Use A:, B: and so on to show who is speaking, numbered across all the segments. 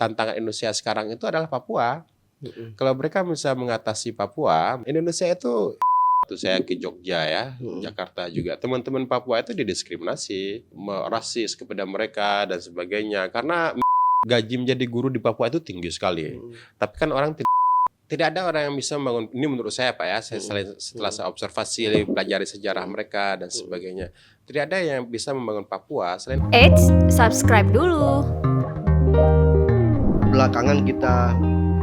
A: tantangan Indonesia sekarang itu adalah Papua. Kalau mereka bisa mengatasi Papua, Indonesia itu waktu saya ke Jogja ya, Jakarta juga, teman-teman Papua itu didiskriminasi, rasis kepada mereka dan sebagainya. Karena gaji menjadi guru di Papua itu tinggi sekali. Tapi kan orang tidak ada orang yang bisa membangun, ini menurut saya Pak ya, setelah saya observasi, pelajari sejarah mereka dan sebagainya, tidak ada yang bisa membangun Papua selain.
B: Eits, subscribe dulu.
C: Belakangan kita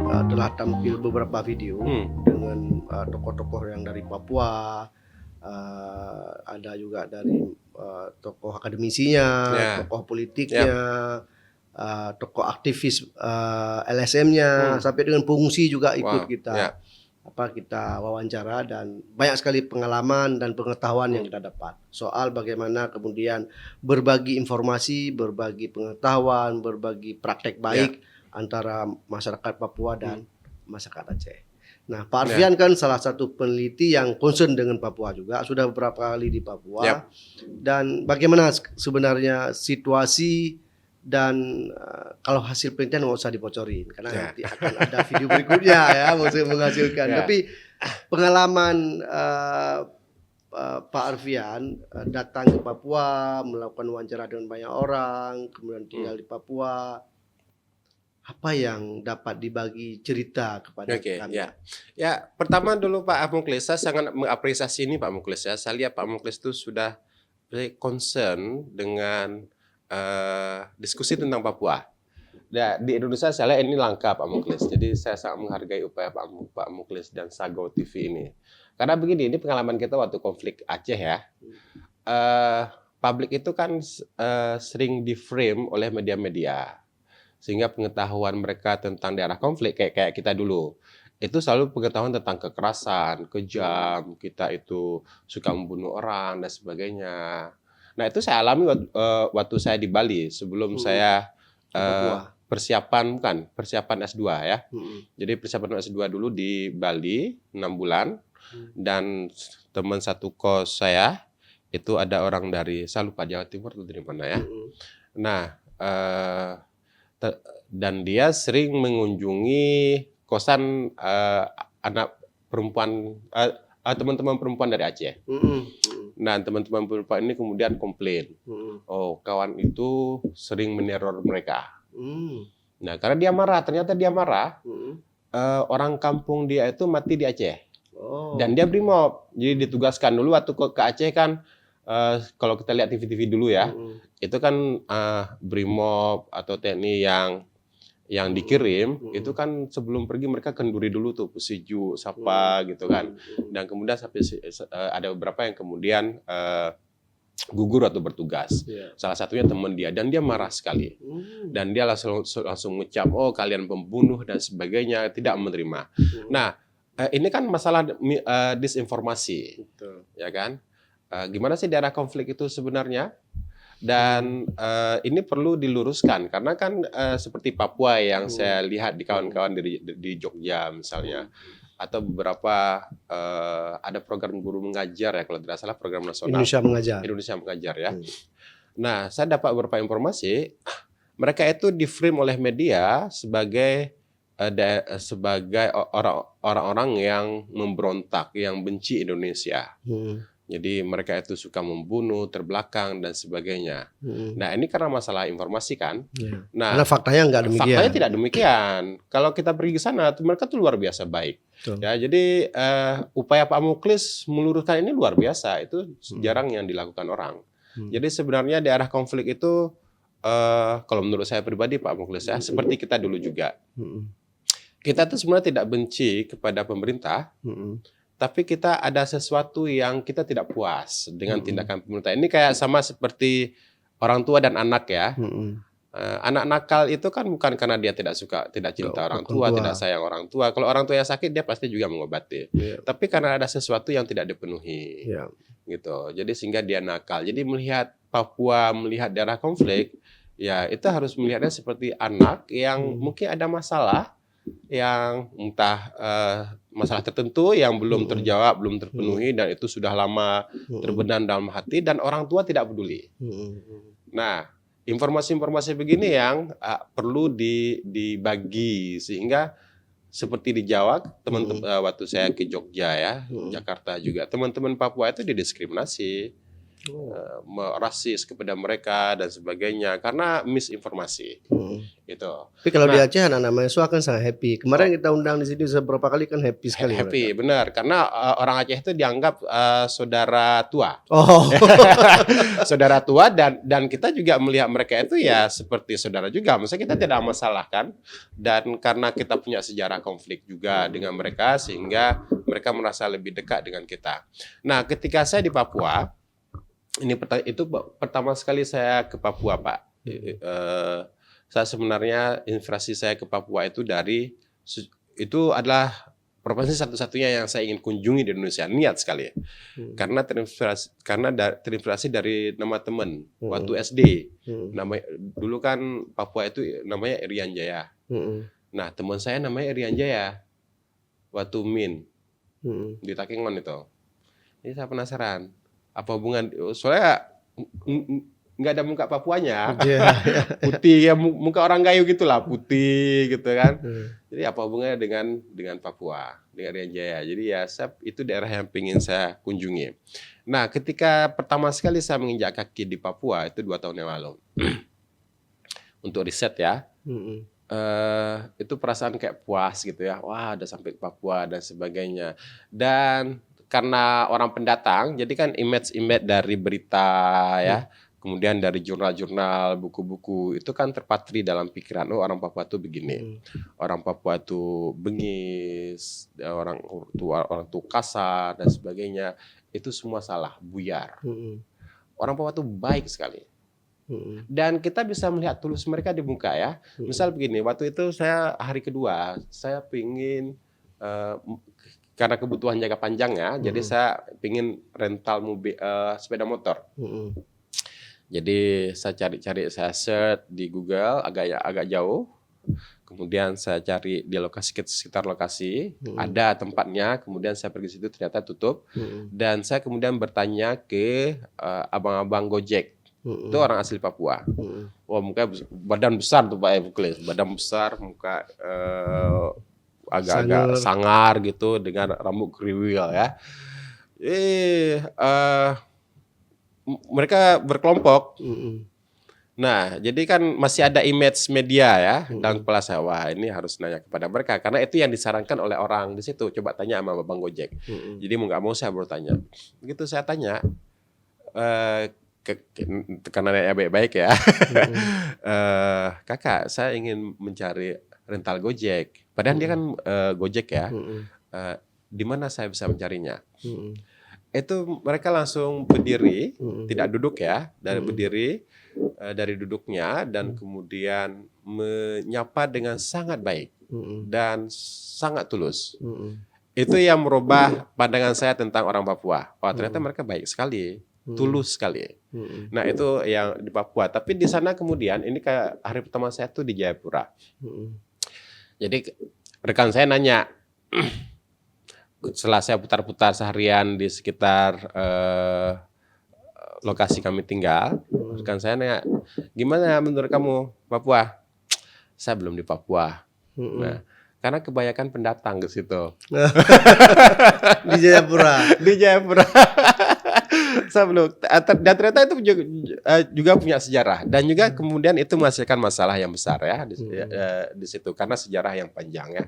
C: telah tampil beberapa video dengan tokoh-tokoh yang dari Papua, ada juga dari tokoh akademisinya, tokoh politiknya, tokoh aktivis LSM-nya, sampai dengan pengungsi juga ikut kita wawancara, dan banyak sekali pengalaman dan pengetahuan yang kita dapat soal bagaimana kemudian berbagi informasi, berbagi pengetahuan, berbagi praktek baik antara masyarakat Papua dan masyarakat Aceh. Nah, Pak Arfian kan salah satu peneliti yang concern dengan Papua juga, sudah beberapa kali di Papua. Dan bagaimana sebenarnya situasi dan kalau hasil penelitian nggak usah dibocorin karena nanti akan ada video berikutnya ya menghasilkan. Tapi pengalaman Pak Arfian datang ke Papua, melakukan wawancara dengan banyak orang, kemudian tinggal di Papua, apa yang dapat dibagi cerita kepada kami?
A: Ya, pertama dulu Pak Muklis, saya sangat mengapresiasi ini Pak Muklis ya. Saya lihat Pak Muklis itu sudah very concern dengan diskusi tentang Papua. Ya, di Indonesia saya lihat ini langka Pak Muklis. Jadi saya sangat menghargai upaya Pak Muklis dan Sago TV ini. Karena begini, ini pengalaman kita waktu konflik Aceh ya. Publik itu kan sering di-frame oleh media-media. Sehingga pengetahuan mereka tentang daerah konflik kayak kita dulu itu selalu pengetahuan tentang kekerasan, kejam, kita itu suka membunuh orang dan sebagainya. Nah itu saya alami waktu saya di Bali sebelum saya persiapan S2 ya. Jadi persiapan S2 dulu di Bali 6 bulan dan teman satu kos saya itu ada orang dari, saya lupa, Jawa Timur atau dari mana ya. Nah dan dia sering mengunjungi kosan anak perempuan, teman-teman perempuan dari Aceh. Nah, teman-teman perempuan ini kemudian komplain, oh kawan itu sering meneror mereka. Nah, karena dia marah, ternyata dia marah, orang kampung dia itu mati di Aceh. Dan dia brimob, jadi ditugaskan dulu waktu ke Aceh kan. Kalau kita lihat TV-TV dulu ya, itu kan brimob atau TNI yang dikirim, itu kan sebelum pergi mereka kenduri dulu tuh, pesiju, sapa gitu kan. Dan kemudian sampai ada beberapa yang kemudian gugur atau bertugas. Salah satunya teman dia, dan dia marah sekali. Dan dia langsung ngecap, oh kalian pembunuh dan sebagainya, tidak menerima. Nah, ini kan masalah disinformasi, ya kan? Gimana sih daerah konflik itu sebenarnya? Dan ini perlu diluruskan karena kan seperti Papua yang saya lihat di kawan-kawan di Jogja misalnya, atau beberapa ada program guru mengajar ya kalau tidak salah, program nasional Indonesia Mengajar ya. Nah, saya dapat beberapa informasi, mereka itu di-frame oleh media sebagai orang-orang yang memberontak, yang benci Indonesia. Jadi mereka itu suka membunuh, terbelakang dan sebagainya. Nah ini karena masalah informasi kan. Nah
C: karena faktanya nggak demikian.
A: Faktanya tidak demikian. Kalau kita pergi ke sana, mereka tuh luar biasa baik. Ya, jadi upaya Pak Muklis meluruskan ini luar biasa. Itu jarang yang dilakukan orang. Jadi sebenarnya daerah konflik itu, kalau menurut saya pribadi Pak Muklis ya, seperti kita dulu juga. Kita tuh sebenarnya tidak benci kepada pemerintah. Tapi kita ada sesuatu yang kita tidak puas dengan tindakan pemerintah. Ini kayak sama seperti orang tua dan anak ya. Anak nakal itu kan bukan karena dia tidak cinta orang tua, tidak sayang orang tua. Kalau orang tua yang sakit dia pasti juga mengobati. Tapi karena ada sesuatu yang tidak dipenuhi, gitu. Jadi sehingga dia nakal. Jadi melihat Papua, melihat daerah konflik, ya itu harus melihatnya seperti anak yang mungkin ada masalah, yang entah masalah tertentu yang belum terjawab, belum terpenuhi, dan itu sudah lama terbenam dalam hati dan orang tua tidak peduli. Nah, informasi-informasi begini yang perlu dibagi sehingga seperti di Jawa teman-teman waktu saya ke Jogja ya, Jakarta juga teman-teman Papua itu didiskriminasi, rasis kepada mereka dan sebagainya karena misinformasi. Itu.
C: Tapi kalau di Aceh anak-anak mahasiswa kan sangat happy. Kemarin kita undang di sini beberapa kali kan happy sekali.
A: Happy, benar. Karena orang Aceh itu dianggap saudara tua. Saudara tua dan kita juga melihat mereka itu ya seperti saudara juga. Maksudnya kita tidak masalah kan. Dan karena kita punya sejarah konflik juga dengan mereka sehingga mereka merasa lebih dekat dengan kita. Nah, ketika saya di Papua, itu pertama sekali saya ke Papua, Pak. Saya sebenarnya inspirasi saya ke Papua itu adalah provinsi satu-satunya yang saya ingin kunjungi di Indonesia, niat sekali. Karena terinspirasi dari nama teman waktu SD. Dulu kan Papua itu namanya Irian Jaya. Nah, teman saya namanya Irian Jaya waktu MIN di Takengon itu. Jadi saya penasaran apa hubungan, soalnya nggak ada muka Papuanya, putih ya, muka orang Gayo gitulah, putih gitu kan. Jadi apa hubungannya dengan Papua, dengan Irian Jaya. Jadi ya itu daerah yang ingin saya kunjungi. Nah, ketika pertama sekali saya menginjak kaki di Papua itu 2 tahun yang lalu untuk riset ya, itu perasaan kayak puas gitu ya, wah udah sampai ke Papua dan sebagainya. Dan karena orang pendatang, jadi kan image dari berita ya. Kemudian dari jurnal-jurnal, buku-buku itu kan terpatri dalam pikiran, oh orang Papua itu begini, orang Papua itu bengis, orang tua kasar dan sebagainya, itu semua salah, buyar. Orang Papua itu baik sekali, dan kita bisa melihat tulus mereka di muka ya. Misal begini, waktu itu saya hari kedua, saya pingin karena kebutuhan jangka panjang ya, jadi saya pingin rental mobil, sepeda motor. Jadi saya cari-cari, saya search di Google agak jauh. Kemudian saya cari di sekitar lokasi, ada tempatnya. Kemudian saya pergi situ ternyata tutup. Dan saya kemudian bertanya ke abang-abang Gojek. Itu orang asli Papua. Wah, muka badan besar tuh Pak Evuklis, badan besar, muka agak-agak sangar gitu dengan rambut kriwil ya. Mereka berkelompok. Nah, jadi kan masih ada image media ya dalam kepala saya. Wah, ini harus nanya kepada mereka karena itu yang disarankan oleh orang di situ. Coba tanya sama Bang Gojek. Jadi mau nggak mau saya baru tanya. Begitu saya tanya, karena nanya baik-baik ya. Kakak, saya ingin mencari rental Gojek. Padahal dia kan Gojek ya. Di mana saya bisa mencarinya? Itu mereka langsung berdiri, tidak duduk ya, berdiri dari duduknya dan kemudian menyapa dengan sangat baik dan sangat tulus. Itu yang merubah pandangan saya tentang orang Papua. Wah, ternyata mereka baik sekali, tulus sekali. Nah, itu yang di Papua. Tapi di sana kemudian ini kayak hari pertama saya tuh di Jayapura. Jadi rekan saya nanya. Setelah saya putar-putar seharian di sekitar lokasi kami tinggal, rekan saya nanya, gimana menurut kamu Papua? Saya belum di Papua. Nah, karena kebanyakan pendatang ke situ.
C: Di Jayapura.
A: Di Jayapura. Saya belum. Dan ternyata itu juga punya sejarah dan juga kemudian itu menghasilkan masalah yang besar ya di situ karena sejarah yang panjang ya.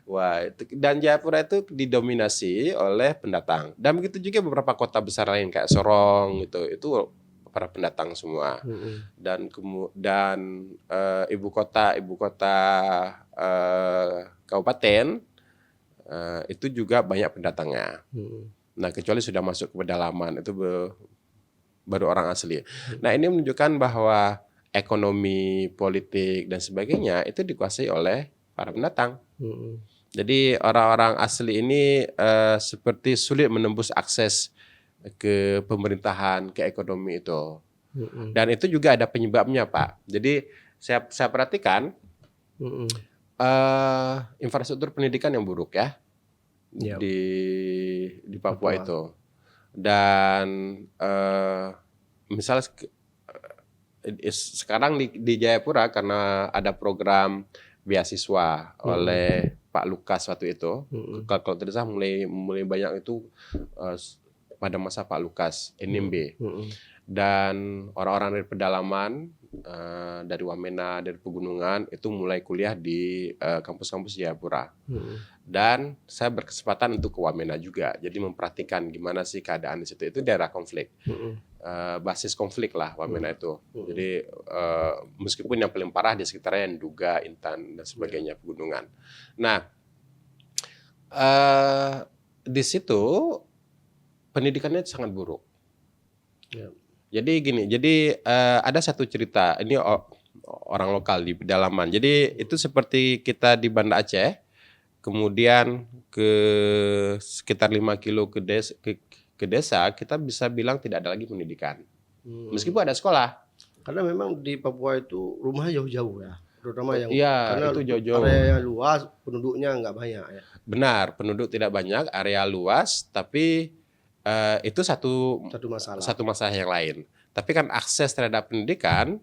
A: Wah, dan Jayapura itu didominasi oleh pendatang dan begitu juga beberapa kota besar lain kayak Sorong itu para pendatang semua. Dan ibu kota kabupaten itu juga banyak pendatangnya. Nah, kecuali sudah masuk ke pedalaman itu baru orang asli. Nah, ini menunjukkan bahwa ekonomi, politik dan sebagainya itu dikuasai oleh para pendatang. Jadi orang-orang asli ini seperti sulit menembus akses ke pemerintahan, ke ekonomi itu. Dan itu juga ada penyebabnya, Pak. Jadi saya perhatikan infrastruktur pendidikan yang buruk ya. Di Papua itu. Dan misalnya sekarang di Jayapura karena ada program beasiswa oleh Pak Lukas waktu itu. Kalau tidak salah mulai banyak itu pada masa Pak Lukas NMB. Dan orang-orang dari pedalaman, dari Wamena, dari pegunungan itu mulai kuliah di kampus-kampus Jayapura. Dan saya berkesempatan untuk ke Wamena juga, jadi memperhatikan gimana sih keadaan di situ. Itu daerah konflik, basis konflik lah Wamena itu. Jadi meskipun yang paling parah di sekitarnya Nduga, Intan dan sebagainya pegunungan. Nah di situ pendidikannya sangat buruk. Jadi gini, ada satu cerita, ini orang lokal di pedalaman. Jadi itu seperti kita di Banda Aceh, kemudian ke sekitar 5 kilo ke desa, kita bisa bilang tidak ada lagi pendidikan. Meskipun ada sekolah.
C: Karena memang di Papua itu rumahnya jauh-jauh ya. Terutama yang
A: karena itu jauh-jauh.
C: Area luas, penduduknya nggak banyak ya.
A: Benar, penduduk tidak banyak, area luas, tapi itu satu masalah yang lain. Tapi kan akses terhadap pendidikan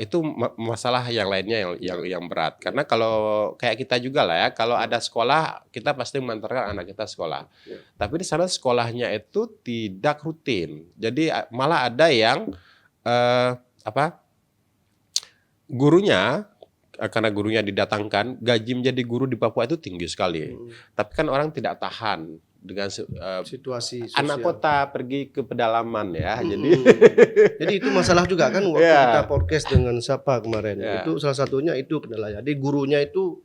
A: itu masalah yang lainnya yang berat. Karena kalau kayak kita juga lah ya, kalau ada sekolah kita pasti mengantarkan anak kita sekolah. Tapi di sana sekolahnya itu tidak rutin. Jadi malah ada yang gurunya, karena gurunya didatangkan, gaji menjadi guru di Papua itu tinggi sekali. Tapi kan orang tidak tahan dengan situasi sosial. Anak kota pergi ke pedalaman ya.
C: Jadi itu masalah juga kan waktu kita podcast dengan siapa kemarin. Itu salah satunya itu kendalanya. Jadi gurunya itu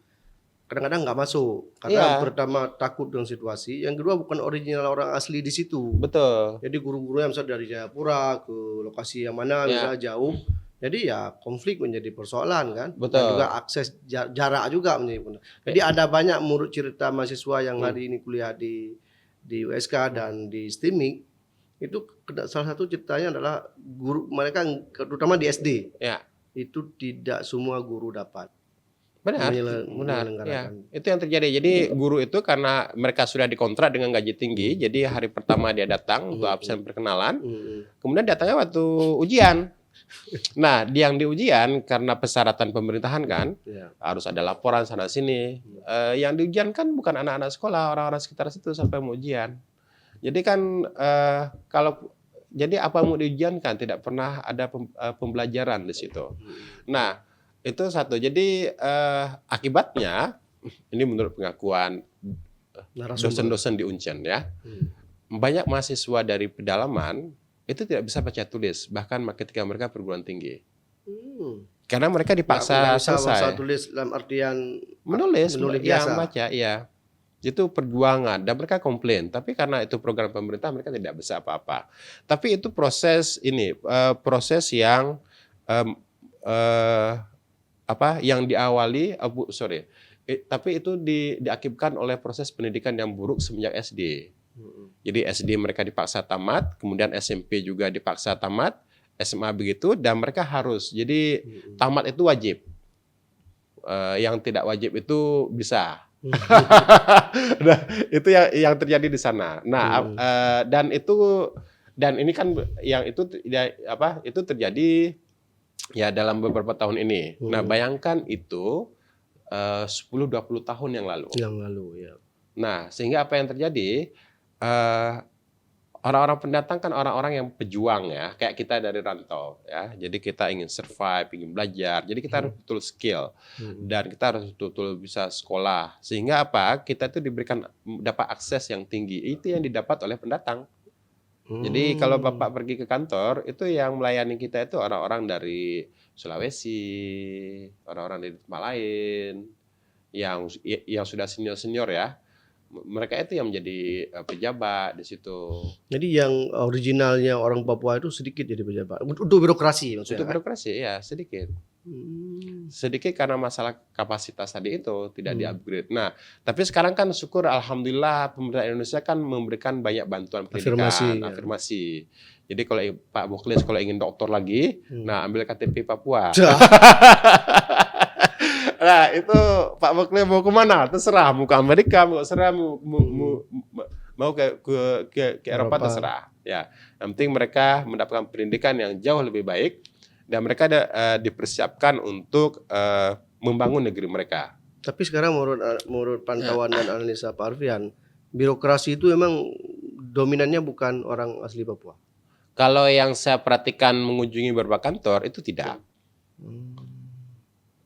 C: kadang-kadang nggak masuk karena pertama takut dengan situasi, yang kedua bukan original orang asli di situ.
A: Betul.
C: Jadi guru-gurunya misalnya dari Jayapura ke lokasi yang mana misalnya jauh. Jadi ya konflik menjadi persoalan kan.
A: Betul.
C: Dan juga akses jarak juga menjadi. Jadi ada banyak menurut cerita mahasiswa yang hari ini kuliah di USK dan di STIMIK, itu salah satu ceritanya adalah guru mereka terutama di SD. Itu tidak semua guru dapat.
A: Benar. Ya, itu yang terjadi. Jadi guru itu karena mereka sudah dikontrak dengan gaji tinggi, jadi hari pertama dia datang untuk absen perkenalan, kemudian datangnya waktu ujian. Nah, yang di ujian karena persyaratan pemerintahan kan, harus ada laporan sana sini. Yang di ujian kan bukan anak-anak sekolah, orang-orang sekitar situ sampai mau ujian. Jadi kan jadi apa mau diujiankan, tidak pernah ada pembelajaran di situ. Nah, itu satu. Jadi akibatnya ini menurut pengakuan dosen-dosen di Uncen ya, banyak mahasiswa dari pedalaman itu tidak bisa baca tulis, bahkan ketika mereka perguruan tinggi. Karena mereka dipaksa selesai.
C: Tulis dalam artian
A: menulis
C: biasa.
A: Baca, iya. Itu perjuangan dan mereka komplain. Tapi karena itu program pemerintah mereka tidak bisa apa-apa. Tapi itu proses yang yang diawali, tapi itu diakibatkan oleh proses pendidikan yang buruk semenjak SD. Jadi SD mereka dipaksa tamat, kemudian SMP juga dipaksa tamat, SMA begitu, dan mereka harus. Jadi tamat itu wajib. Yang tidak wajib itu bisa. Nah, itu yang terjadi di sana. Nah, dan ini kan yang itu itu terjadi ya dalam beberapa tahun ini. Nah, bayangkan itu 10-20 tahun yang lalu.
C: Ya.
A: Nah, sehingga apa yang terjadi? Orang-orang pendatang kan orang-orang yang pejuang ya, kayak kita dari rantau ya. Jadi kita ingin survive, ingin belajar. Jadi kita harus betul skill dan kita harus betul bisa sekolah. Sehingga apa? Kita itu dapat akses yang tinggi. Itu yang didapat oleh pendatang. Jadi kalau Bapak pergi ke kantor, itu yang melayani kita itu orang-orang dari Sulawesi, orang-orang dari tempat lain yang sudah senior-senior ya. Mereka itu yang menjadi pejabat di situ.
C: Jadi yang originalnya orang Papua itu sedikit jadi pejabat. Untuk birokrasi maksudnya.
A: Untuk birokrasi ya sedikit. Sedikit karena masalah kapasitas tadi itu tidak di-upgrade. Nah, tapi sekarang kan syukur alhamdulillah pemerintah Indonesia kan memberikan banyak bantuan pendidikan, afirmasi. Jadi kalau Pak Mukhlis kalau ingin doktor lagi, nah ambil KTP Papua. Nah itu Pak Mukhlis mau kemana? Terserah, mau ke Amerika, mau ke Eropa terserah. Ya, yang penting mereka mendapatkan pendidikan yang jauh lebih baik Dan mereka dipersiapkan untuk membangun negeri mereka.
C: Tapi sekarang menurut pantauan dan analisa Pak Arfian, birokrasi itu memang dominannya bukan orang asli Papua.
A: Kalau yang saya perhatikan mengunjungi beberapa kantor itu tidak.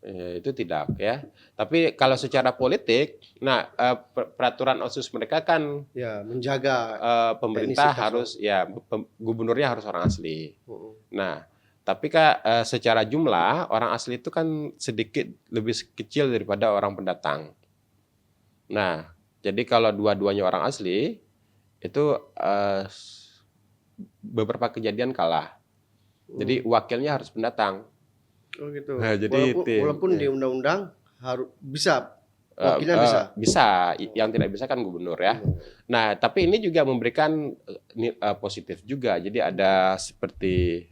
A: Itu tidak ya. Tapi kalau secara politik, nah peraturan OSUS mereka kan
C: ya menjaga
A: pemerintah harus gubernurnya harus orang asli. Nah, tapi secara jumlah orang asli itu kan sedikit lebih kecil daripada orang pendatang. Nah, jadi kalau dua-duanya orang asli itu beberapa kejadian kalah. Jadi wakilnya harus pendatang.
C: Oh gitu.
A: Nah, jadi
C: walaupun di undang-undang harus bisa wakilnya
A: bisa. Yang tidak bisa kan gubernur ya. Nah, tapi ini juga memberikan positif juga. Jadi ada seperti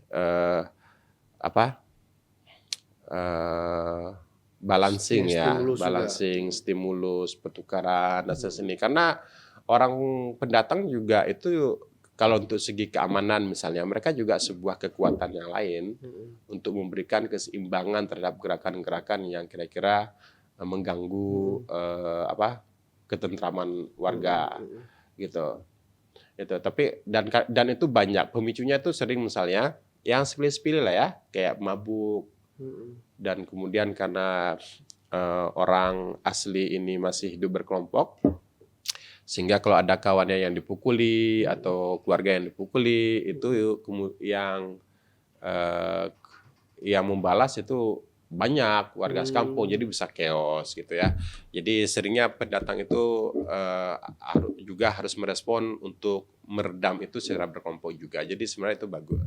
A: balancing stimulus, pertukaran dan seni. Karena orang pendatang juga itu kalau untuk segi keamanan misalnya, mereka juga sebuah kekuatan yang lain untuk memberikan keseimbangan terhadap gerakan-gerakan yang kira-kira mengganggu ketentraman warga gitu. Itu. Tapi dan itu banyak pemicunya itu sering misalnya yang sepele-sepele lah ya, kayak mabuk dan kemudian karena orang asli ini masih hidup berkelompok. Sehingga kalau ada kawannya yang dipukuli atau keluarga yang dipukuli itu yang membalas itu banyak warga sekampung, jadi bisa chaos gitu ya. Jadi seringnya pendatang itu juga harus merespon untuk meredam itu secara berkelompok juga. Jadi sebenarnya itu bagus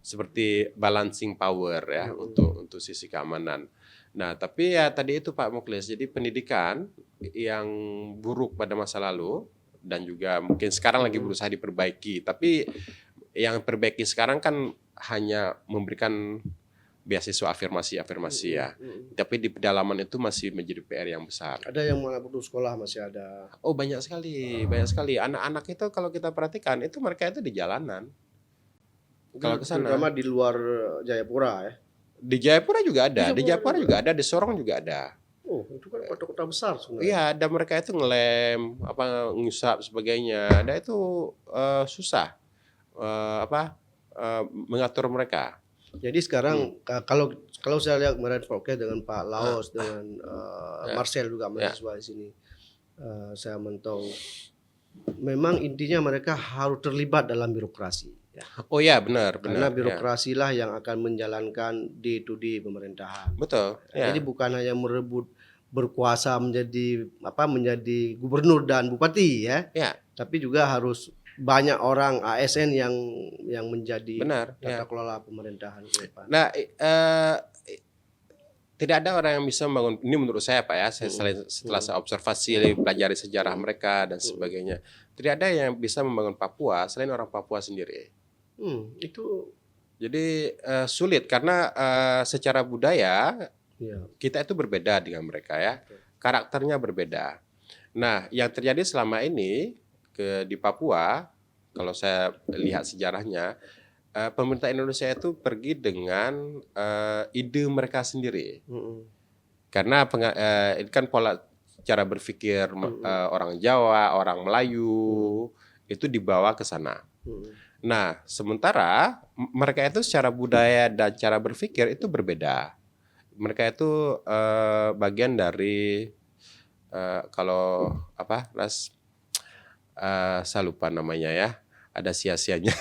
A: seperti balancing power ya untuk sisi keamanan. Nah, tapi ya tadi itu Pak Muklis, jadi pendidikan yang buruk pada masa lalu dan juga mungkin sekarang lagi berusaha diperbaiki, tapi yang perbaiki sekarang kan hanya memberikan beasiswa afirmasi ya. Tapi di pedalaman itu masih menjadi PR yang besar.
C: Ada yang malah putus sekolah masih ada.
A: Oh, banyak sekali. Anak-anak itu kalau kita perhatikan itu mereka itu di jalanan. Kalau ke sana.
C: Terutama di luar Jayapura ya.
A: Di Jayapura juga ada, di Sorong juga ada.
C: Oh, itu kan kota-kota besar sebenarnya.
A: Iya, dan mereka itu ngelem, ngusap sebagainya. Dan itu susah mengatur mereka.
C: Jadi sekarang kalau saya lihat kemarin podcast dengan Pak Laos dengan Marcel juga mahasiswa di sini, saya mentong memang intinya mereka harus terlibat dalam birokrasi. Ya.
A: Oh ya, benar.
C: Karena birokrasilah yang akan menjalankan day to day pemerintahan.
A: Betul. Ya.
C: Jadi bukan hanya merebut berkuasa menjadi gubernur dan bupati ya. Tapi juga harus banyak orang ASN yang menjadi tata kelola pemerintahan ke depan.
A: Nah, tidak ada orang yang bisa membangun ini menurut saya Pak ya. Setelah saya observasi, pelajari sejarah mereka dan sebagainya, tidak ada yang bisa membangun Papua selain orang Papua sendiri.
C: Itu
A: jadi sulit karena secara budaya kita itu berbeda dengan mereka ya, karakternya berbeda. Nah, yang terjadi selama ini di Papua, kalau saya lihat sejarahnya, pemerintah Indonesia itu pergi dengan ide mereka sendiri, karena ini kan pola cara berpikir orang Jawa, orang Melayu itu dibawa ke sana. Nah, sementara mereka itu secara budaya dan cara berpikir itu berbeda. Mereka itu bagian dari saya lupa namanya ya, ada sia-sianya.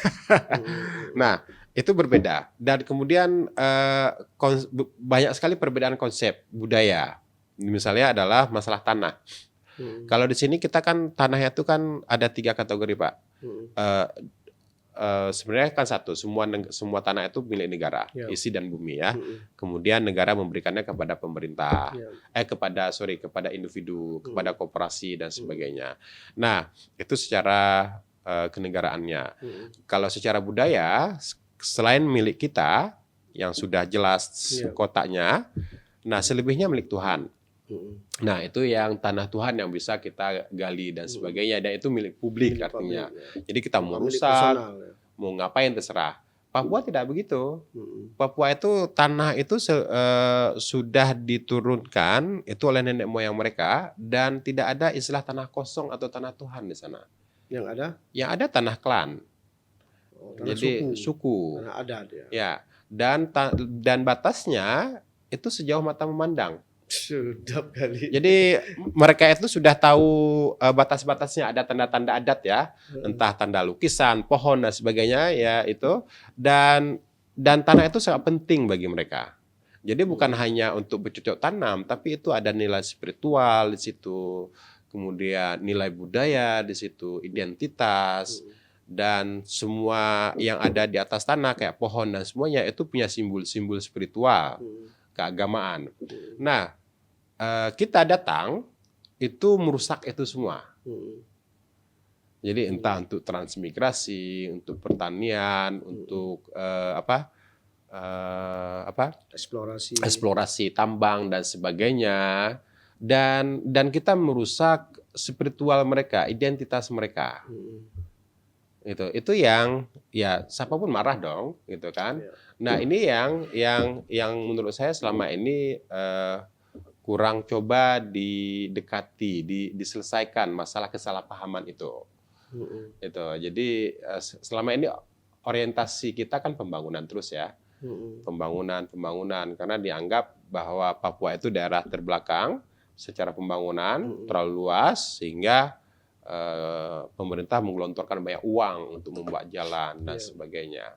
A: Nah, itu berbeda. Dan kemudian banyak sekali perbedaan konsep budaya. Misalnya adalah masalah tanah. Kalau di sini kita kan tanahnya itu kan ada 3 kategori Pak. Sebenarnya kan satu, semua tanah itu milik negara, isi dan bumi ya. Kemudian negara memberikannya kepada pemerintah, kepada individu, kepada koperasi dan sebagainya. Nah, itu secara kenegaraannya. Kalau secara budaya, selain milik kita yang sudah jelas kotaknya, nah selebihnya milik Tuhan. Nah, itu yang tanah Tuhan yang bisa kita gali dan sebagainya, dan itu milik publik artinya. Jadi kita mau rusak, mau ngapain terserah. Papua tidak begitu. Papua itu tanah itu sudah diturunkan itu oleh nenek moyang mereka dan tidak ada istilah tanah kosong atau tanah Tuhan di sana.
C: Yang ada?
A: Yang ada tanah klan.
C: Tanah
A: Jadi suku.
C: Tanah adat ya.
A: Ya, dan batasnya itu sejauh mata memandang.
C: Sedap kali.
A: Jadi mereka itu sudah tahu batas-batasnya, ada tanda-tanda adat ya, entah tanda lukisan, pohon dan sebagainya ya itu, dan tanah itu sangat penting bagi mereka. Jadi bukan hanya untuk bercocok tanam, tapi itu ada nilai spiritual di situ, kemudian nilai budaya di situ, identitas, dan semua yang ada di atas tanah kayak pohon dan semuanya itu punya simbol-simbol spiritual, keagamaan. Nah, kita datang itu merusak itu semua. Jadi entah untuk transmigrasi, untuk pertanian, untuk eksplorasi tambang dan sebagainya, dan kita merusak spiritual mereka, identitas mereka. Itu yang ya siapapun marah dong, gitu kan. Nah ini yang menurut saya selama ini kurang coba didekati, diselesaikan masalah kesalahpahaman itu. Jadi selama ini orientasi kita kan pembangunan terus ya, pembangunan karena dianggap bahwa Papua itu daerah terbelakang secara pembangunan, terlalu luas sehingga pemerintah menggelontorkan banyak uang untuk membuat jalan dan sebagainya.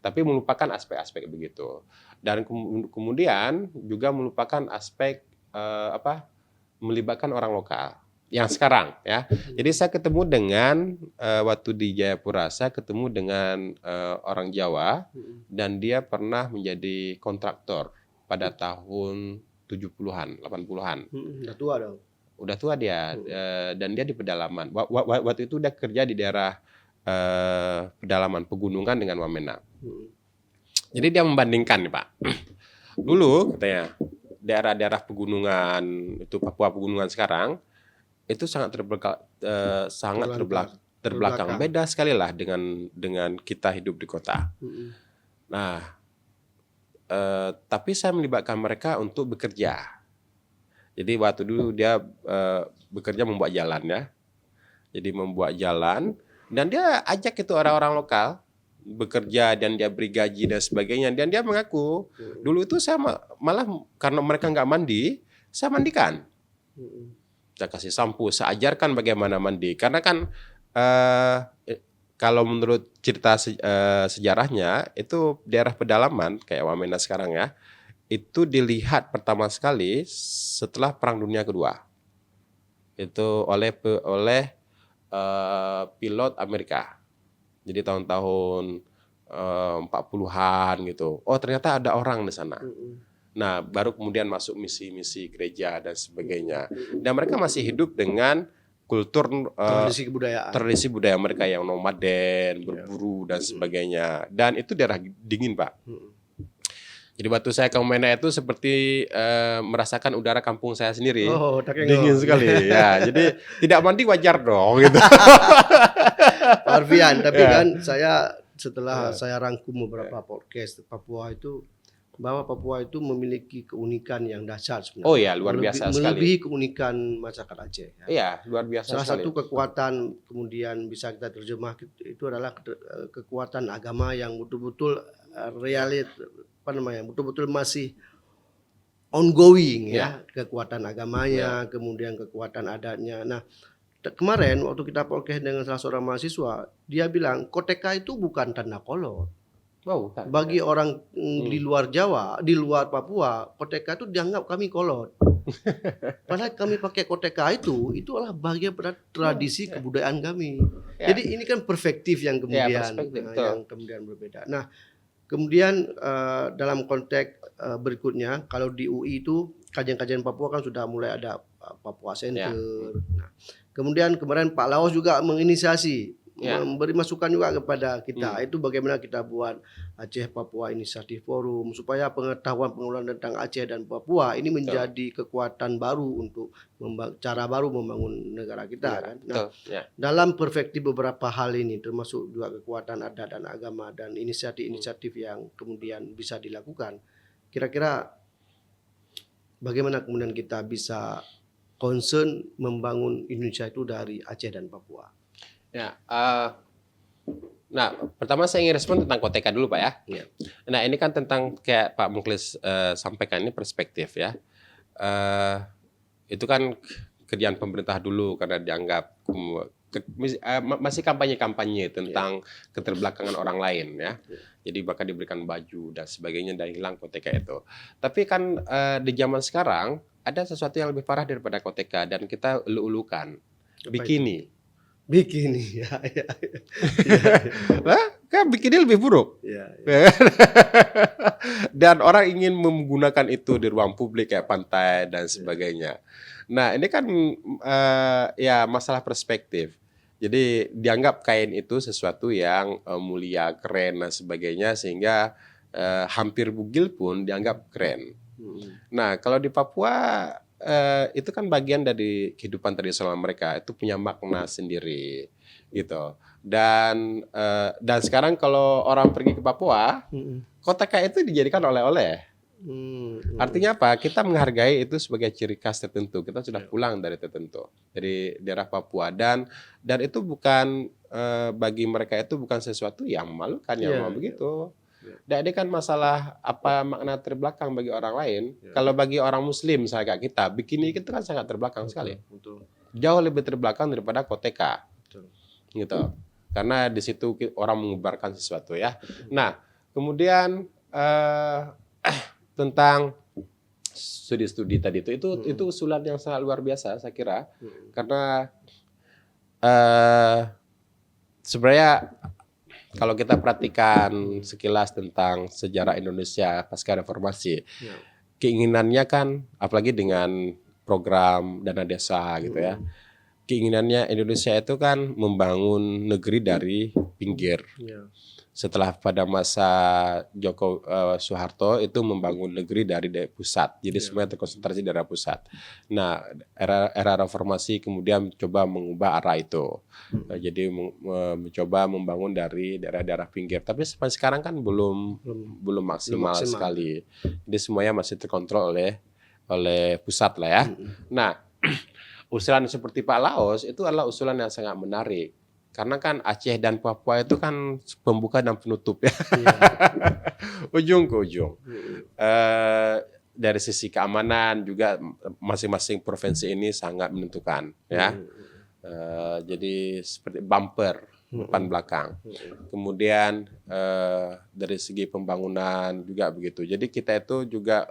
A: Tapi melupakan aspek-aspek begitu. Dan kemudian juga melupakan aspek melibatkan orang lokal yang sekarang ya. Jadi saya ketemu dengan waktu di Jayapura, saya ketemu dengan orang Jawa dan dia pernah menjadi kontraktor pada tahun 70-an, 80-an.
C: Udah tua dong.
A: Udah tua dia dan dia di pedalaman. Waktu itu dia kerja di daerah pedalaman pegunungan dengan Wamena. Jadi dia membandingkan nih Pak. Dulu katanya daerah-daerah pegunungan itu Papua pegunungan sekarang itu sangat terbelakang. Beda sekali lah dengan kita hidup di kota. Nah, tapi saya melibatkan mereka untuk bekerja. Jadi waktu dulu dia bekerja membuat jalan ya. Jadi membuat jalan dan dia ajak itu orang-orang lokal bekerja dan dia beri gaji dan sebagainya, dan dia mengaku dulu itu saya malah karena mereka nggak mandi, saya mandikan, saya kasih sampo, saya ajarkan bagaimana mandi karena kan kalau menurut cerita sejarahnya itu daerah pedalaman kayak Wamena sekarang ya, itu dilihat pertama sekali setelah Perang Dunia Kedua itu oleh pilot Amerika. Jadi tahun-tahun 40-an gitu. Oh ternyata ada orang di sana. Nah baru kemudian masuk misi-misi gereja dan sebagainya. Dan mereka masih hidup dengan kultur tradisi budaya mereka yang nomaden, berburu dan sebagainya. Dan itu daerah dingin Pak. Jadi waktu saya ke Wamena itu seperti merasakan udara kampung saya sendiri. Dingin sekali. Ya, jadi tidak mandi wajar dong gitu.
C: Arfian, tapi kan setelah saya rangkum beberapa podcast Papua itu, bahwa Papua itu memiliki keunikan yang dahsyat sebenarnya.
A: Oh ya, luar biasa sekali.
C: Melebihi keunikan masyarakat Aceh.
A: Iya, luar biasa
C: Salah
A: sekali.
C: satu kekuatan kemudian bisa kita terjemah itu adalah kekuatan agama yang betul-betul betul-betul masih ongoing ya, kekuatan agamanya, kemudian kekuatan adatnya. Nah, kemarin waktu kita podcast dengan salah seorang mahasiswa, dia bilang koteka itu bukan tanda kolot. Bagi orang di luar Jawa, di luar Papua, koteka itu dianggap kami kolot. Padahal kami pakai koteka itu adalah bagian dari tradisi kebudayaan kami. Jadi ini kan perspektif yang kemudian berbeda. Nah, kemudian dalam konteks berikutnya, kalau di UI itu kajian-kajian Papua kan sudah mulai ada Papua Center. Nah, kemudian kemarin Pak Laos juga menginisiasi memberi masukan juga kepada kita. Itu bagaimana kita buat Aceh Papua Inisiatif Forum supaya pengetahuan tentang Aceh dan Papua ini menjadi kekuatan baru untuk cara baru membangun negara kita kan. Nah, dalam perspektif beberapa hal ini termasuk juga kekuatan adat dan agama dan inisiatif-inisiatif yang kemudian bisa dilakukan. Kira-kira bagaimana kemudian kita bisa concern membangun Indonesia itu dari Aceh dan Papua?
A: Ya, nah pertama saya ingin respon tentang Koteka dulu Pak ya. Nah ini kan tentang kayak Pak Mukhlis sampaikan ini perspektif ya. Itu kan kerjaan pemerintah dulu karena dianggap masih kampanye tentang keterbelakangan orang lain ya. Jadi bahkan diberikan baju dan sebagainya dan hilang Koteka itu. Tapi kan di zaman sekarang ada sesuatu yang lebih parah daripada Koteka dan kita ulu-ulukan. Bikini.
C: Bikini ya.
A: Kan bikini lebih buruk. Dan orang ingin menggunakan itu di ruang publik kayak pantai dan sebagainya. Nah ini kan ya masalah perspektif. Jadi dianggap kain itu sesuatu yang mulia, keren dan sebagainya sehingga hampir bugil pun dianggap keren. Nah kalau di Papua itu kan bagian dari kehidupan tradisional mereka, itu punya makna sendiri gitu. Dan sekarang kalau orang pergi ke Papua, Koteka itu dijadikan oleh-oleh. Artinya apa? Kita menghargai itu sebagai ciri khas tertentu. Kita sudah pulang dari tertentu, dari daerah Papua dan itu bukan bagi mereka itu bukan sesuatu yang memalukan yang mau begitu. Dan ini kan masalah apa makna terbelakang bagi orang lain. Kalau bagi orang Muslim misalnya kayak kita, bikini itu kan sangat terbelakang sekali. Jauh lebih terbelakang daripada Koteka. Gitu. Karena di situ orang mengubarkan sesuatu ya. Nah, kemudian tentang studi-studi tadi itu usulan yang sangat luar biasa saya kira. Karena sebenarnya kalau kita perhatikan sekilas tentang sejarah Indonesia pasca reformasi, keinginannya kan, apalagi dengan program dana desa gitu ya, keinginannya Indonesia itu kan membangun negeri dari pinggir. Setelah pada masa Soeharto itu membangun negeri dari pusat, jadi semuanya terkonsentrasi dari pusat. Nah, era reformasi kemudian mencoba mengubah arah itu, jadi mencoba membangun dari daerah-daerah pinggir. Tapi sampai sekarang kan belum maksimal sekali. Jadi semuanya masih terkontrol oleh pusat lah ya. Nah, usulan seperti Pak Laos itu adalah usulan yang sangat menarik. Karena kan Aceh dan Papua itu kan pembuka dan penutup ya, ujung ke ujung. Dari sisi keamanan juga masing-masing provinsi ini sangat menentukan ya. Jadi seperti bumper depan belakang. Kemudian dari segi pembangunan juga begitu. Jadi kita itu juga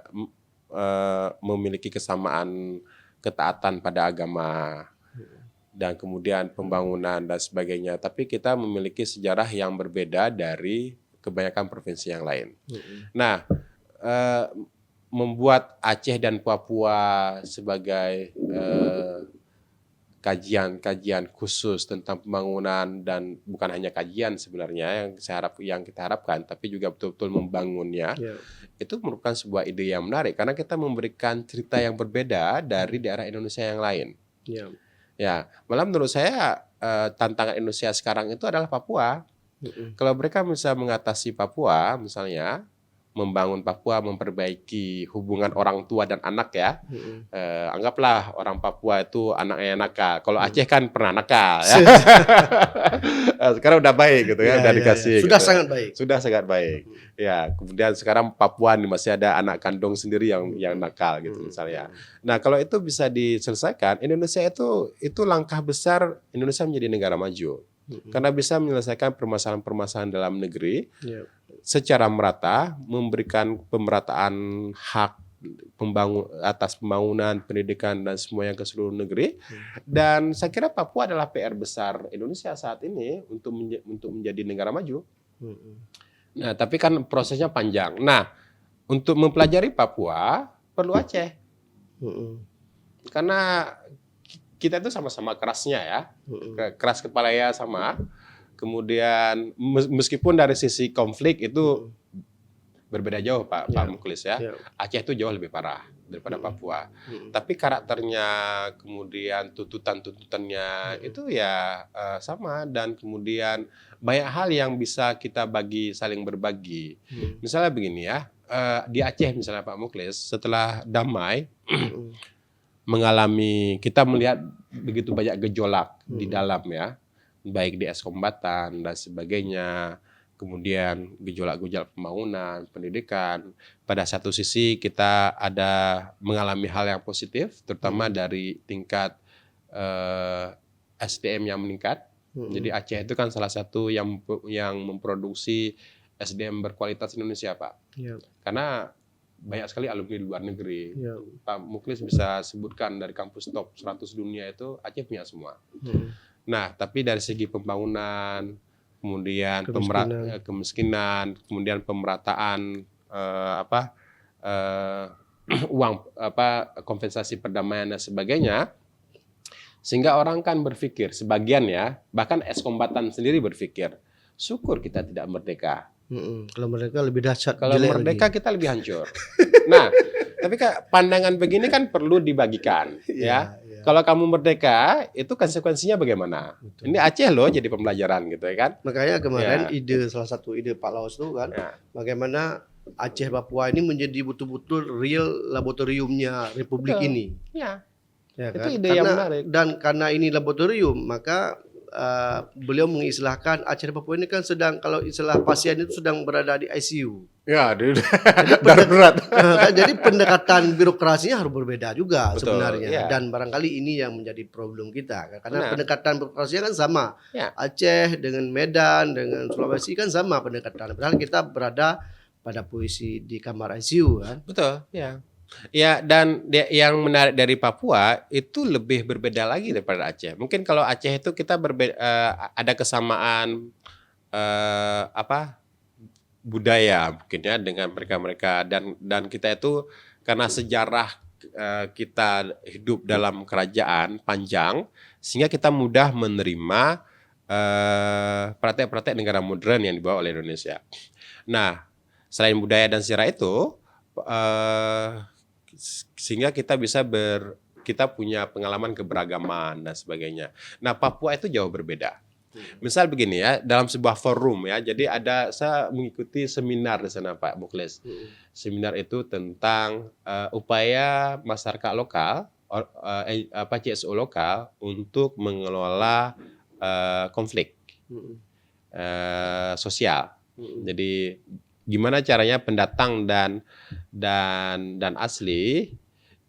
A: memiliki kesamaan ketaatan pada agama. Dan kemudian pembangunan dan sebagainya. Tapi kita memiliki sejarah yang berbeda dari kebanyakan provinsi yang lain. Nah, membuat Aceh dan Papua sebagai kajian khusus tentang pembangunan dan bukan hanya kajian sebenarnya yang kita harapkan, tapi juga betul-betul membangunnya. Itu merupakan sebuah ide yang menarik karena kita memberikan cerita yang berbeda dari daerah Indonesia yang lain. Ya, malah menurut saya tantangan Indonesia sekarang itu adalah Papua. Kalau mereka bisa mengatasi Papua, misalnya membangun Papua, memperbaiki hubungan orang tua dan anak ya. Anggaplah orang Papua itu anaknya nakal. Kalau Aceh kan pernah nakal ya. Sekarang udah baik gitu ya, udah dikasih.
C: Sudah
A: gitu.
C: sangat baik.
A: Sudah sangat baik. Ya, kemudian sekarang Papua nih masih ada anak kandung sendiri yang nakal gitu misalnya. Nah, kalau itu bisa diselesaikan, Indonesia itu langkah besar Indonesia menjadi negara maju. Karena bisa menyelesaikan permasalahan-permasalahan dalam negeri secara merata, memberikan pemerataan hak atas pembangunan, pendidikan dan semuanya ke seluruh negeri. Dan saya kira Papua adalah PR besar Indonesia saat ini untuk menjadi negara maju. Nah, tapi kan prosesnya panjang. Nah, untuk mempelajari Papua perlu Aceh. Karena kita itu sama-sama kerasnya ya, keras kepala ya sama. Kemudian meskipun dari sisi konflik itu berbeda jauh Pak Muklis ya. Aceh itu jauh lebih parah daripada Papua. Tapi karakternya, kemudian tuntutannya itu ya sama, dan kemudian banyak hal yang bisa kita saling berbagi. Misalnya begini ya, di Aceh misalnya Pak Muklis, setelah damai kita melihat begitu banyak gejolak di dalam ya, baik di eskombatan dan sebagainya, kemudian gejolak-gejolak pembangunan, pendidikan. Pada satu sisi kita ada mengalami hal yang positif, terutama dari tingkat SDM yang meningkat. Jadi Aceh itu kan salah satu yang memproduksi SDM berkualitas Indonesia, Pak. Karena banyak sekali alumni di luar negeri. Pak Muklis bisa sebutkan dari kampus top 100 dunia itu Aceh punya semua. Nah, tapi dari segi pembangunan, kemudian kemiskinan, kemudian pemerataan uang kompensasi perdamaian dan sebagainya, sehingga orang kan berpikir, sebagian ya, bahkan eskombatan sendiri berpikir, syukur kita tidak merdeka.
C: Kalau merdeka lebih dahsyat.
A: Kalau merdeka kita lebih hancur. Nah, tapi pandangan begini kan perlu dibagikan, ya. Kalau kamu merdeka, itu konsekuensinya bagaimana? Betul. Ini Aceh loh jadi pembelajaran gitu ya kan.
C: Makanya kemarin salah satu ide Pak Laos itu kan, bagaimana Aceh Papua ini menjadi betul-betul real laboratoriumnya Republik ini. Ya kan? Itu ide yang menarik. Dan karena ini laboratorium, maka beliau mengistilahkan Aceh Papua ini kan sedang, kalau istilah pasien itu sedang berada di ICU.
A: Ya, darurat.
C: Jadi pendekatan birokrasinya harus berbeda juga. Betul, sebenarnya. Dan barangkali ini yang menjadi problem kita. Karena pendekatan birokrasinya kan sama. Aceh dengan Medan, dengan Sulawesi kan sama pendekatan. Padahal kita berada pada posisi di kamar ICU kan.
A: Betul, ya. Ya, dan yang menarik dari Papua itu lebih berbeda lagi daripada Aceh. Mungkin kalau Aceh itu kita ada kesamaan budaya mungkin ya dengan mereka dan kita itu karena sejarah kita hidup dalam kerajaan panjang, sehingga kita mudah menerima praktek-praktek negara modern yang dibawa oleh Indonesia. Nah, selain budaya dan sejarah itu, sehingga kita punya pengalaman keberagaman dan sebagainya. Nah, Papua itu jauh berbeda. Misal begini ya, dalam sebuah forum ya, jadi saya mengikuti seminar di sana Pak Muklis. Seminar itu tentang upaya masyarakat lokal, CSO lokal untuk mengelola konflik sosial. Jadi gimana caranya pendatang dan asli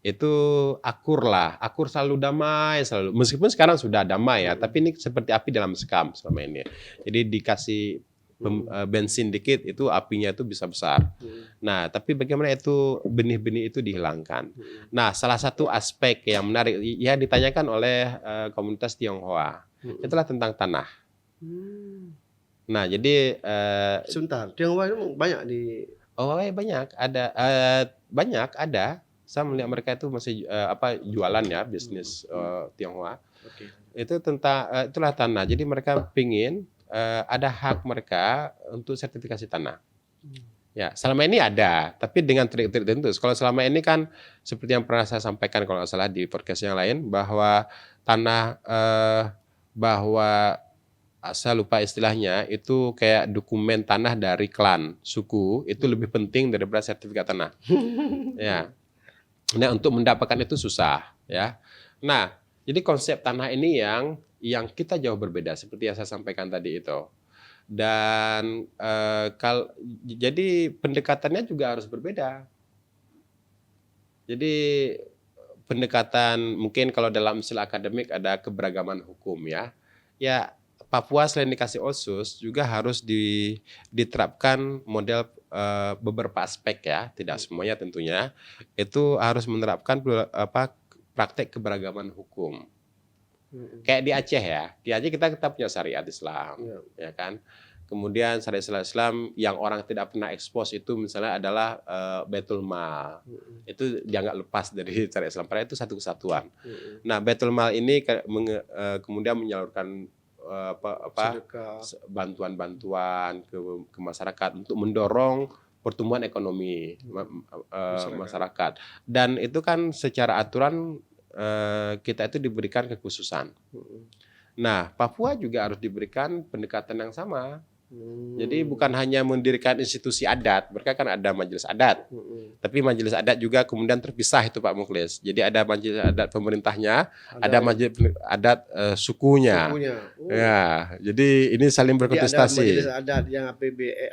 A: itu akur selalu damai selalu. Meskipun sekarang sudah damai ya, tapi ini seperti api dalam sekam selama ini. Jadi dikasih bensin dikit itu apinya itu bisa besar. Nah, tapi bagaimana itu benih-benih itu dihilangkan. Nah, salah satu aspek yang menarik ya ditanyakan oleh komunitas Tionghoa, itulah tentang tanah. Nah, jadi
C: sebentar, Tionghoa itu banyak di
A: banyak ada. Saya melihat mereka itu masih jualan ya, bisnis Tionghoa. Itu tentang itulah tanah. Jadi mereka pingin ada hak mereka untuk sertifikasi tanah. Ya, selama ini ada, tapi dengan trik-trik tertentu. Kalau selama ini kan seperti yang pernah saya sampaikan kalau nggak salah di podcast yang lain, bahwa tanah saya lupa istilahnya, itu kayak dokumen tanah dari klan, suku, itu lebih penting daripada sertifikat tanah. Ya. Nah, untuk mendapatkan itu susah, ya. Nah, jadi konsep tanah ini yang kita jauh berbeda seperti yang saya sampaikan tadi itu. Dan jadi pendekatannya juga harus berbeda. Jadi pendekatan mungkin kalau dalam istilah akademik ada keberagaman hukum ya. Ya, Papua selain dikasih OSUS juga harus diterapkan model beberapa aspek ya, tidak semuanya tentunya, itu harus menerapkan praktek keberagaman hukum. Kayak di Aceh ya, di Aceh kita punya syariat Islam, ya kan. Kemudian syariat Islam yang orang tidak pernah ekspos itu misalnya adalah Baitul Mal. Itu jangan lepas dari syariat Islam, padahal itu satu kesatuan. Nah, Baitul Mal ini kemudian menyalurkan
C: Sedekah.
A: bantuan-bantuan ke masyarakat untuk mendorong pertumbuhan ekonomi masyarakat. Dan itu kan secara aturan kita itu diberikan kekhususan. Nah, Papua juga harus diberikan pendekatan yang sama. Jadi bukan hanya mendirikan institusi adat, mereka kan ada majelis adat. Tapi majelis adat juga kemudian terpisah itu Pak Mukhlis. Jadi ada majelis adat pemerintahnya, ada majelis adat sukunya. Ya, jadi ini saling berkontestasi.
C: Jadi ada majelis adat yang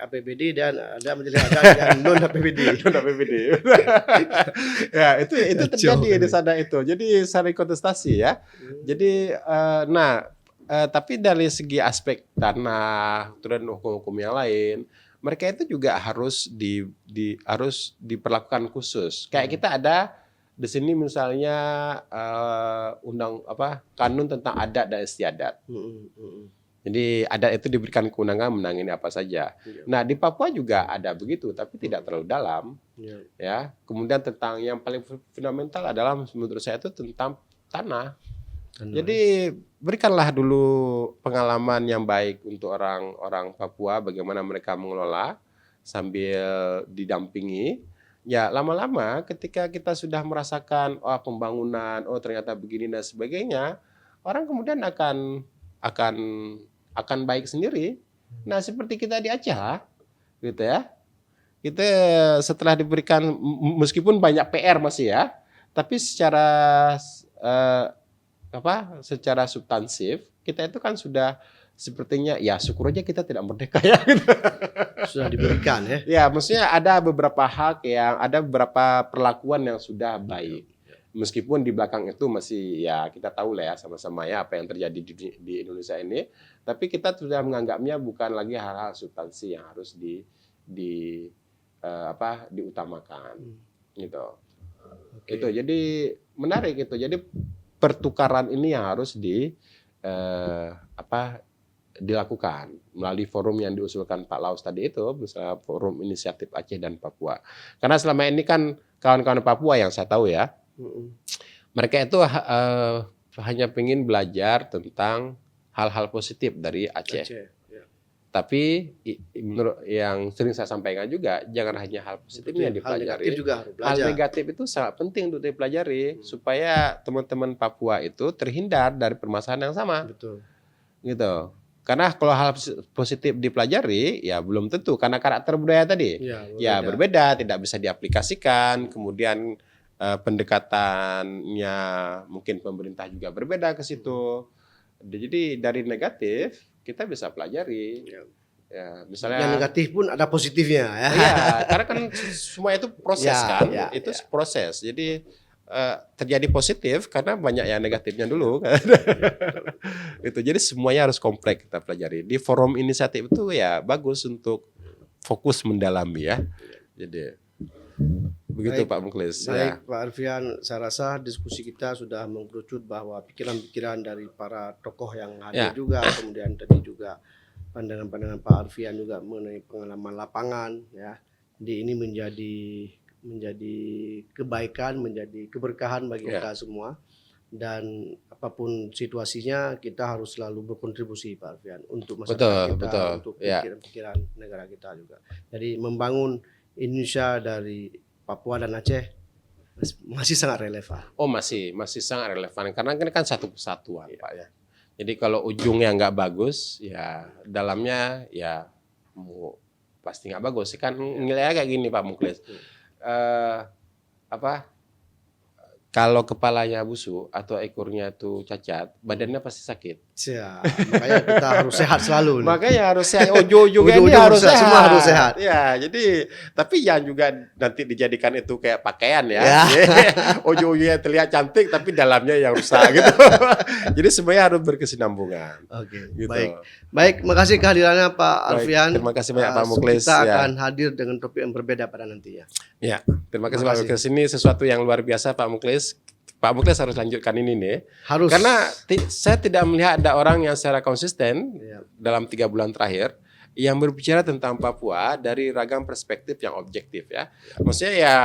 C: APBD dan ada majelis adat yang non APBD.
A: Ya, itu terjadi di sana itu. Jadi saling kontestasi ya. Jadi tapi dari segi aspek tanah dan hukum-hukum yang lain, mereka itu juga harus harus diperlakukan khusus. Kayak kita ada di sini misalnya kanun tentang adat dan istiadat. Jadi adat itu diberikan kewenangan menangani apa saja. Nah, di Papua juga ada begitu, tapi tidak terlalu dalam. Ya. Kemudian tentang yang paling fundamental adalah menurut saya itu tentang tanah. Jadi berikanlah dulu pengalaman yang baik untuk orang Papua, bagaimana mereka mengelola sambil didampingi. Ya lama-lama ketika kita sudah merasakan pembangunan, ternyata begini dan sebagainya, orang kemudian akan baik sendiri. Nah seperti kita di Aceh lah, gitu ya. Kita setelah diberikan meskipun banyak PR masih ya, tapi secara substansif kita itu kan sudah sepertinya ya syukur aja kita tidak merdeka ya gitu.
C: Sudah diberikan ya.
A: Ya maksudnya ada beberapa hak ada beberapa perlakuan yang sudah baik. Meskipun di belakang itu masih ya kita tahu lah ya sama-sama ya apa yang terjadi di Indonesia ini. Tapi kita sudah menganggapnya bukan lagi hal-hal substansi yang harus diutamakan gitu. Itu jadi menarik gitu. Jadi pertukaran ini yang harus dilakukan melalui forum yang diusulkan Pak Laus tadi itu, misalnya Forum Inisiatif Aceh dan Papua. Karena selama ini kan kawan-kawan Papua yang saya tahu ya, mereka itu hanya ingin belajar tentang hal-hal positif dari Aceh. Tapi menurut yang sering saya sampaikan juga, jangan hanya hal positifnya yang dipelajari.
C: Hal negatif juga harus belajar.
A: Hal negatif itu sangat penting untuk dipelajari supaya teman-teman Papua itu terhindar dari permasalahan yang sama.
C: Betul.
A: Gitu. Karena kalau hal positif dipelajari, ya belum tentu karena karakter budaya tadi. Ya berbeda, tidak bisa diaplikasikan. Kemudian pendekatannya mungkin pemerintah juga berbeda ke situ. Jadi dari negatif kita bisa pelajari. Ya, misalnya
C: yang negatif pun ada positifnya ya.
A: Iya, karena kan semua itu proses itu proses. Jadi terjadi positif karena banyak yang negatifnya dulu kan. Itu jadi semuanya harus kompleks kita pelajari. Di forum inisiatif itu ya bagus untuk fokus mendalami ya. Jadi begitu Pak Mukhlis.
C: Baik Pak Alfian, saya rasa diskusi kita sudah mengerucut bahwa pikiran-pikiran dari para tokoh yang hadir juga, kemudian tadi juga pandangan-pandangan Pak Alfian juga mengenai pengalaman lapangan ya. Jadi ini menjadi kebaikan, menjadi keberkahan bagi kita semua. Dan apapun situasinya kita harus selalu berkontribusi Pak Alfian untuk masyarakat kita, untuk pikiran-pikiran negara kita juga. Jadi membangun Indonesia dari Papua dan Aceh masih sangat relevan.
A: Oh masih sangat relevan karena ini kan satu kesatuan Pak ya. Jadi kalau ujungnya nggak bagus ya dalamnya ya pasti nggak bagus. Kan nilainya kayak gini Pak Mukhlis. Kalau kepalanya busuk atau ekornya itu cacat, badannya pasti sakit.
C: Ya, makanya kita harus sehat selalu.
A: Makanya harus sehat. Ojo juga ini harus sehat.
C: Semua harus sehat.
A: Ya, jadi tapi yang juga nanti dijadikan itu kayak pakaian ya. Ojo-ojonya terlihat cantik tapi dalamnya yang rusak gitu. Jadi semuanya harus berkesinambungan.
C: Oke,
A: gitu.
C: Baik, makasih kehadirannya Pak Alfian.
A: Terima kasih banyak Pak Mukhlis.
C: Kita akan hadir dengan topik yang berbeda pada nantinya.
A: Ya, terima kasih Pak Mukhlis. Ini sesuatu yang luar biasa Pak Mukhlis. Pak Mukhlis harus lanjutkan ini nih.
C: Harus.
A: Karena saya tidak melihat ada orang yang secara konsisten dalam 3 bulan terakhir yang berbicara tentang Papua dari ragam perspektif yang objektif ya. Maksudnya ya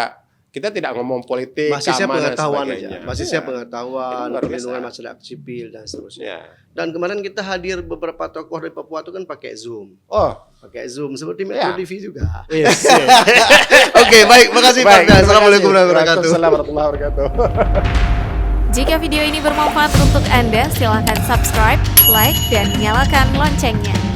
A: kita tidak ngomong politik,
C: basisnya
A: keamanan,
C: pengetahuan
A: sebagainya.
C: aja, basisnya
A: Iya.
C: pengetahuan,
A: Itu luar
C: perlindungan
A: biasa.
C: masyarakat sipil dan seterusnya.
A: Ya.
C: Dan kemarin kita hadir beberapa tokoh dari Papua itu kan pakai Zoom.
A: Oh,
C: Pakai Zoom seperti
A: Ya.
C: Metro TV juga.
A: yes.
C: Oke, baik, makasih Pak. Assalamualaikum warahmatullahi wabarakatuh.
A: Warahmatullahi wabarakatuh.
B: Jika video ini bermanfaat untuk Anda, silakan subscribe, like, dan nyalakan loncengnya.